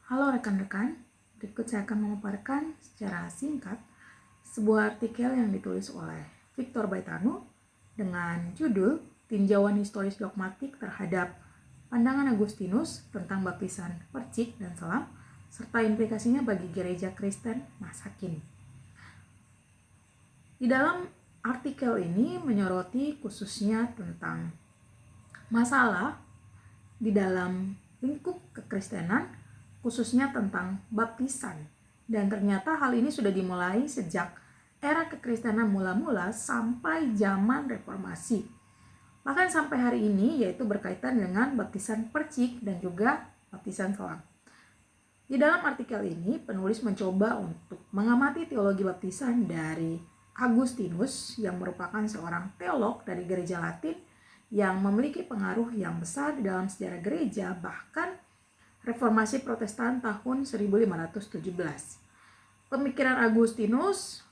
Halo rekan-rekan, berikut saya akan memaparkan secara singkat sebuah artikel yang ditulis oleh Victor Baitano dengan judul Tinjauan Historis Dogmatik terhadap Pandangan Agustinus tentang Baptisan Percik dan Selam serta implikasinya bagi gereja Kristen masa kini. Di dalam artikel ini menyoroti khususnya tentang masalah di dalam lingkup kekristenan, khususnya tentang baptisan. Dan ternyata hal ini sudah dimulai sejak era kekristenan mula-mula sampai zaman reformasi. Bahkan sampai hari ini, yaitu berkaitan dengan baptisan percik dan juga baptisan selam. Di dalam artikel ini, penulis mencoba untuk mengamati teologi baptisan dari Agustinus yang merupakan seorang teolog dari gereja Latin yang memiliki pengaruh yang besar di dalam sejarah gereja, bahkan Reformasi Protestan tahun 1517. Pemikiran Agustinus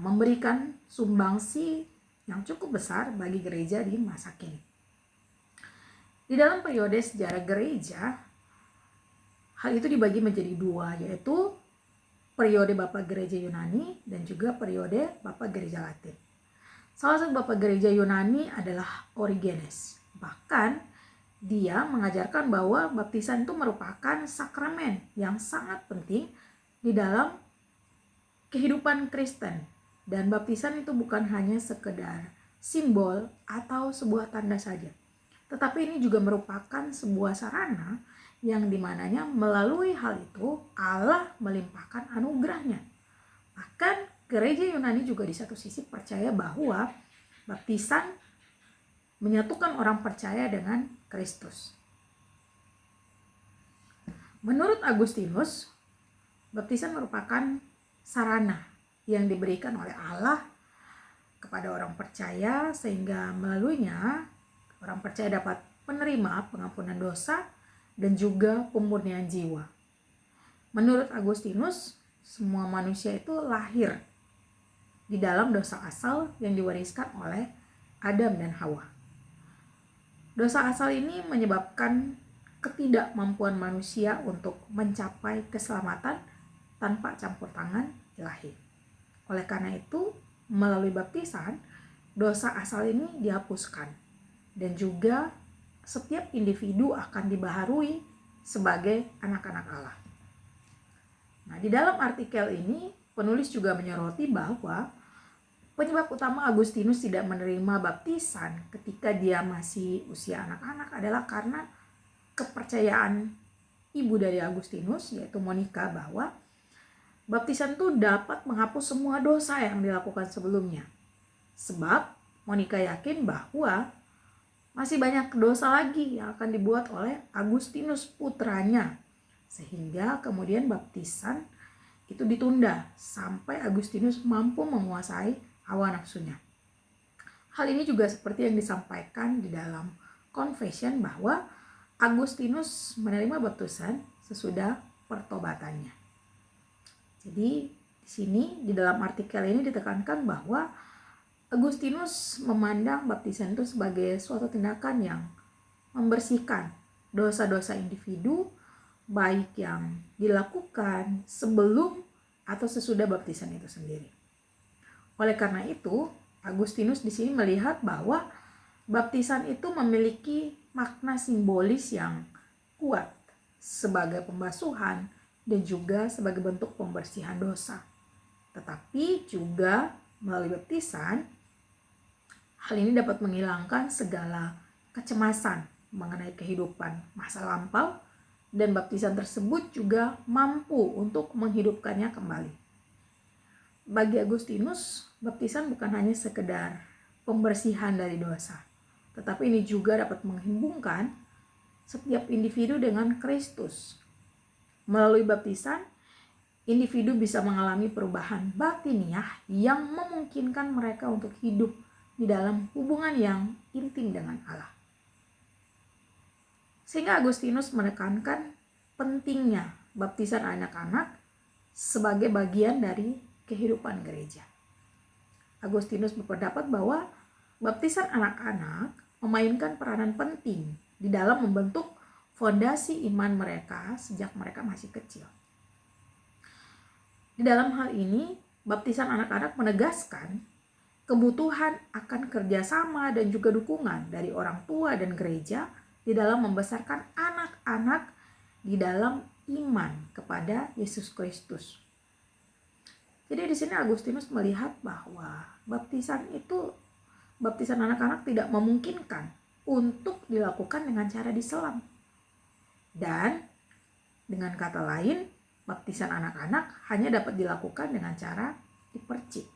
memberikan sumbangsi yang cukup besar bagi gereja di masa kini. Di dalam periode sejarah gereja, hal itu dibagi menjadi dua, yaitu periode Bapak Gereja Yunani dan juga periode Bapak Gereja Latin. Salah satu Bapak Gereja Yunani adalah Origenes. Bahkan dia mengajarkan bahwa baptisan itu merupakan sakramen yang sangat penting di dalam kehidupan Kristen. Dan baptisan itu bukan hanya sekedar simbol atau sebuah tanda saja. Tetapi ini juga merupakan sebuah sarana yang dimananya melalui hal itu Allah melimpahkan anugerahnya. Bahkan gereja Yunani juga di satu sisi percaya bahwa baptisan menyatukan orang percaya dengan Kristus. Menurut Agustinus, baptisan merupakan sarana yang diberikan oleh Allah kepada orang percaya sehingga melaluinya orang percaya dapat menerima pengampunan dosa dan juga pemurnian jiwa. Menurut Agustinus, semua manusia itu lahir di dalam dosa asal yang diwariskan oleh Adam dan Hawa. Dosa asal ini menyebabkan ketidakmampuan manusia untuk mencapai keselamatan tanpa campur tangan ilahi. Oleh karena itu, melalui baptisan, dosa asal ini dihapuskan dan juga setiap individu akan dibaharui sebagai anak-anak Allah. Nah, di dalam artikel ini, penulis juga menyoroti bahwa penyebab utama Agustinus tidak menerima baptisan ketika dia masih usia anak-anak adalah karena kepercayaan ibu dari Agustinus, yaitu Monica, bahwa baptisan itu dapat menghapus semua dosa yang dilakukan sebelumnya. Sebab Monica yakin bahwa masih banyak dosa lagi yang akan dibuat oleh Agustinus putranya. Sehingga kemudian baptisan itu ditunda sampai Agustinus mampu menguasai hawa nafsunya. Hal ini juga seperti yang disampaikan di dalam Confession bahwa Agustinus menerima baptisan sesudah pertobatannya. Jadi di sini di dalam artikel ini ditekankan bahwa Agustinus memandang baptisan itu sebagai suatu tindakan yang membersihkan dosa-dosa individu baik yang dilakukan sebelum atau sesudah baptisan itu sendiri. Oleh karena itu, Agustinus di sini melihat bahwa baptisan itu memiliki makna simbolis yang kuat sebagai pembasuhan dan juga sebagai bentuk pembersihan dosa. Tetapi juga melalui baptisan, hal ini dapat menghilangkan segala kecemasan mengenai kehidupan masa lampau dan baptisan tersebut juga mampu untuk menghidupkannya kembali. Bagi Agustinus, baptisan bukan hanya sekedar pembersihan dari dosa, tetapi ini juga dapat menghubungkan setiap individu dengan Kristus. Melalui baptisan, individu bisa mengalami perubahan batiniah yang memungkinkan mereka untuk hidup di dalam hubungan yang intim dengan Allah. Sehingga Agustinus menekankan pentingnya baptisan anak-anak sebagai bagian dari kehidupan gereja. Agustinus berpendapat bahwa baptisan anak-anak memainkan peranan penting di dalam membentuk fondasi iman mereka sejak mereka masih kecil. Di dalam hal ini, baptisan anak-anak menegaskan kebutuhan akan kerjasama dan juga dukungan dari orang tua dan gereja di dalam membesarkan anak-anak di dalam iman kepada Yesus Kristus. Jadi di sini Agustinus melihat bahwa baptisan anak-anak tidak memungkinkan untuk dilakukan dengan cara diselam. Dan dengan kata lain, baptisan anak-anak hanya dapat dilakukan dengan cara dipercik.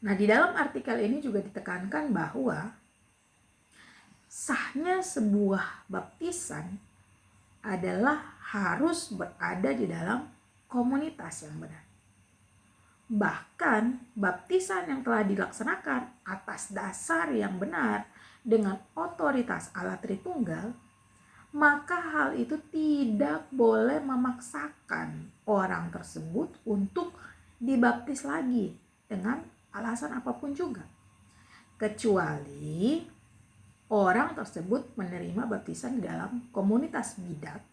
Nah, di dalam artikel ini juga ditekankan bahwa sahnya sebuah baptisan adalah harus berada di dalam komunitas yang benar. Bahkan baptisan yang telah dilaksanakan atas dasar yang benar dengan otoritas Allah Tritunggal, maka hal itu tidak boleh memaksakan orang tersebut untuk dibaptis lagi dengan alasan apapun juga. Kecuali orang tersebut menerima baptisan di dalam komunitas bidat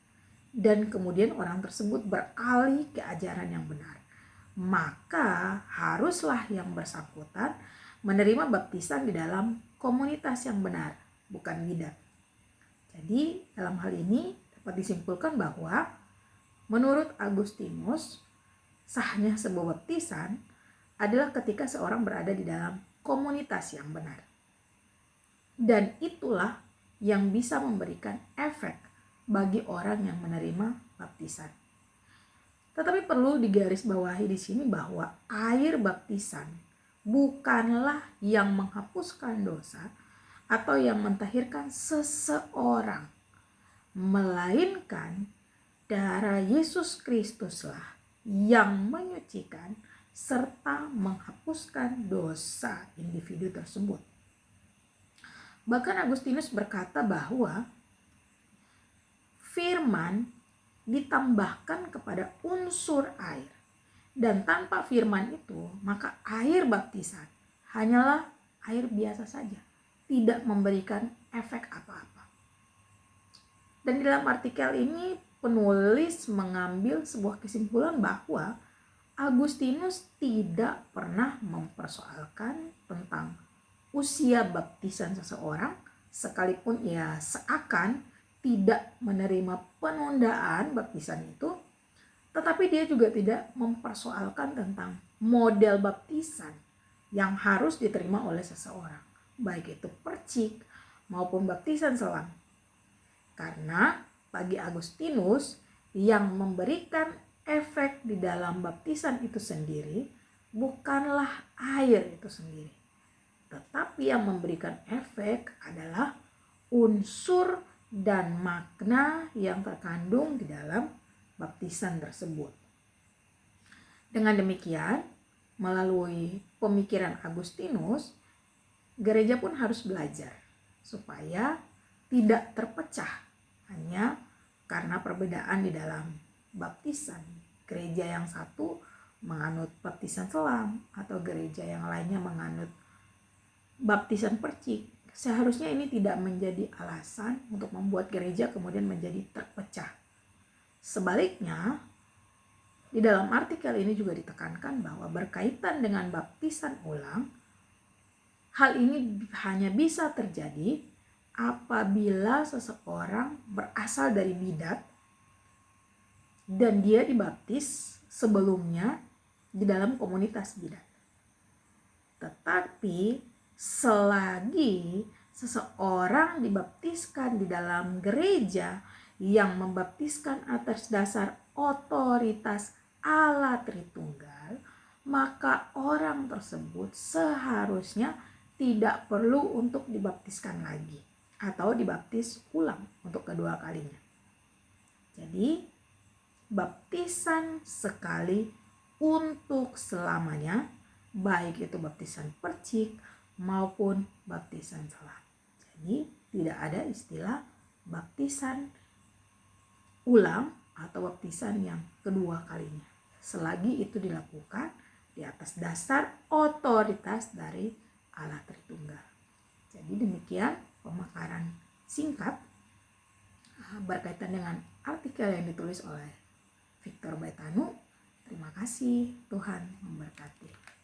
dan kemudian orang tersebut beralih ke ajaran yang benar. Maka haruslah yang bersangkutan menerima baptisan di dalam komunitas yang benar, bukan bidat. Jadi dalam hal ini dapat disimpulkan bahwa menurut Agustinus, sahnya sebuah baptisan adalah ketika seorang berada di dalam komunitas yang benar. Dan itulah yang bisa memberikan efek bagi orang yang menerima baptisan. Tetapi perlu digarisbawahi di sini bahwa air baptisan bukanlah yang menghapuskan dosa atau yang mentahirkan seseorang, melainkan darah Yesus Kristuslah yang menyucikan serta menghapuskan dosa individu tersebut. Bahkan Agustinus berkata bahwa firman ditambahkan kepada unsur air, dan tanpa firman itu maka air baptisan hanyalah air biasa saja, tidak memberikan efek apa-apa. Dan di dalam artikel ini penulis mengambil sebuah kesimpulan bahwa Agustinus tidak pernah mempersoalkan tentang usia baptisan seseorang, sekalipun ia seakan tidak menerima penundaan baptisan itu, tetapi dia juga tidak mempersoalkan tentang model baptisan yang harus diterima oleh seseorang, baik itu percik maupun baptisan selam. Karena bagi Agustinus, yang memberikan efek di dalam baptisan itu sendiri bukanlah air itu sendiri, tetapi yang memberikan efek adalah unsur dan makna yang terkandung di dalam baptisan tersebut. Dengan demikian, melalui pemikiran Agustinus, gereja pun harus belajar supaya tidak terpecah hanya karena perbedaan di dalam baptisan. Gereja yang satu menganut baptisan selam atau gereja yang lainnya menganut baptisan percik. Seharusnya ini tidak menjadi alasan untuk membuat gereja kemudian menjadi terpecah. Sebaliknya, di dalam artikel ini juga ditekankan bahwa berkaitan dengan baptisan ulang, hal ini hanya bisa terjadi apabila seseorang berasal dari bidat dan dia dibaptis sebelumnya di dalam komunitas bidat. Tetapi selagi seseorang dibaptiskan di dalam gereja yang membaptiskan atas dasar otoritas Allah Tritunggal, maka orang tersebut seharusnya tidak perlu untuk dibaptiskan lagi atau dibaptis ulang untuk kedua kalinya. Jadi baptisan sekali untuk selamanya, baik itu baptisan percik maupun baptisan selam. Jadi tidak ada istilah baptisan ulang atau baptisan yang kedua kalinya, selagi itu dilakukan di atas dasar otoritas dari Allah Tritunggal. Jadi demikian pemakaran singkat berkaitan dengan artikel yang ditulis oleh Victor Baitanu. Terima kasih, Tuhan memberkati.